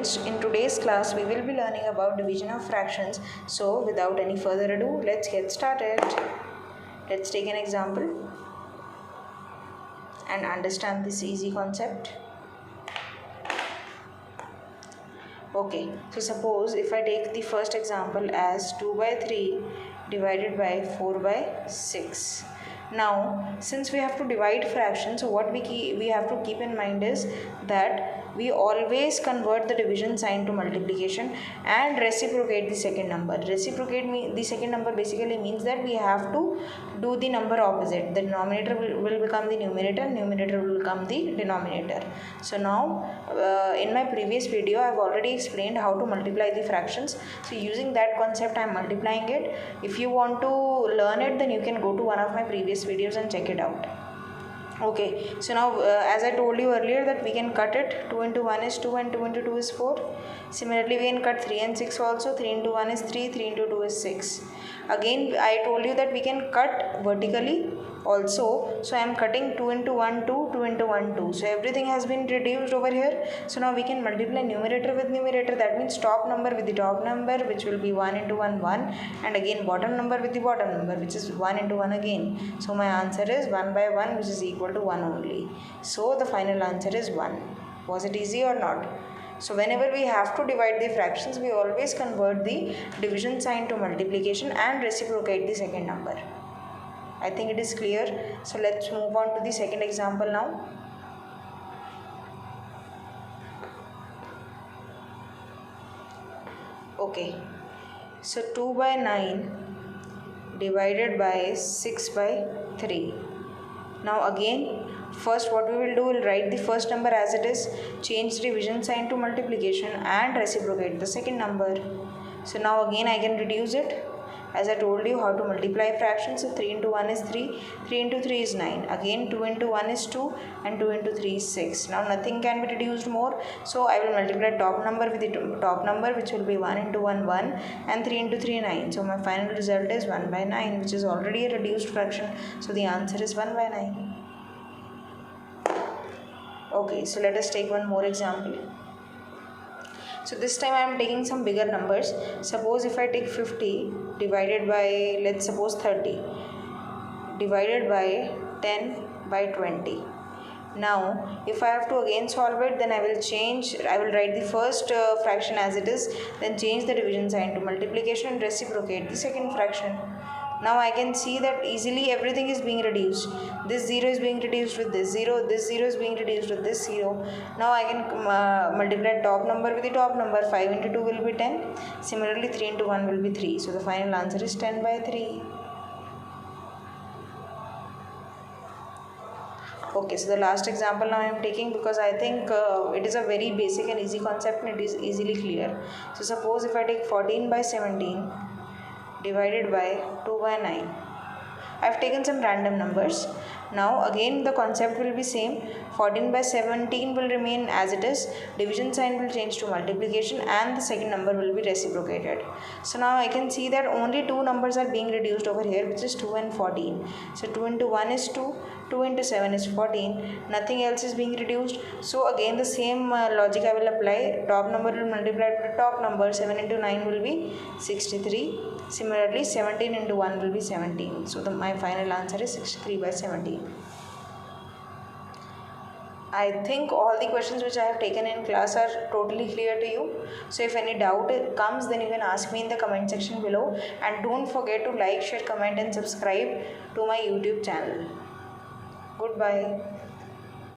students, in today's class we will be learning about division of fractions. So without any further ado, let's get started. Let's take an example and understand this easy concept. Okay, so suppose if I take the first example as 2 by 3 divided by 4 by 6. Now since we have to divide fractions, so what we have to keep in mind is that we always convert the division sign to multiplication and reciprocate the second number. Reciprocate the second number basically means that we have to do the number opposite. The denominator will become the numerator will become the denominator. So now in my previous video I have already explained how to multiply the fractions. So using that concept I am multiplying it. If you want to learn it, then you can go to one of my previous videos and check it out. Okay, so now as I told you earlier that we can cut it. 2 into 1 is 2 and 2 into 2 is 4. Similarly we can cut 3 and 6 also. 3 into 1 is 3, 3 into 2 is 6. Again I told you that we can cut vertically also. So I am cutting 2 into 1 2, 2 into 1 2. So everything has been reduced over here. So now we can multiply numerator with numerator. That means top number with the top number, which will be 1 into 1 1, and again bottom number with the bottom number, which is 1 into 1 again. So my answer is 1 by 1, which is equal to 1 only. So the final answer is 1. Was it easy or not? So whenever we have to divide the fractions, we always convert the division sign to multiplication and reciprocate the second number. I think it is clear. So let's move on to the second example now. Okay, so 2 by 9 divided by 6 by 3. Now again, first what we will do, we'll write the first number as it is, change division sign to multiplication and reciprocate the second number. So now again I can reduce it. As I told you how to multiply fractions. So 3 into 1 is 3, 3 into 3 is 9. Again 2 into 1 is 2 and 2 into 3 is 6. Now nothing can be reduced more. So I will multiply top number with the top number, which will be 1 into 1 1 and 3 into 3 9. So my final result is 1 by 9, which is already a reduced fraction. So the answer is 1 by 9. Okay, so let us take one more example. So this time I am taking some bigger numbers. Suppose if I take 50 divided by, let's suppose 30 divided by 10 by 20. Now if I have to again solve it, then I will write the first fraction as it is, then change the division sign to multiplication and reciprocate the second fraction. Now I can see that easily everything is being reduced. This 0 is being reduced with this 0, this 0 is being reduced with this 0. Now I can multiply top number with the top number. 5 into 2 will be 10. Similarly 3 into 1 will be 3. So the final answer is 10 by 3. Okay, so the last example now I am taking, because I think it is a very basic and easy concept and it is easily clear. So suppose if I take 14 by 17 divided by 2 by 9. I have taken some random numbers. Now again the concept will be same. 14 by 17 will remain as it is. Division sign will change to multiplication and the second number will be reciprocated. So now I can see that only two numbers are being reduced over here, which is 2 and 14. So 2 into 1 is 2. 2 into 7 is 14. Nothing else is being reduced. So again the same logic I will apply. Top number will multiply to the top number. 7 into 9 will be 63. Similarly 17 into 1 will be 17. So my final answer is 63 by 17. I think all the questions which I have taken in class are totally clear to you. So if any doubt comes, then you can ask me in the comment section below. And don't forget to like, share, comment and subscribe to my YouTube channel. Goodbye.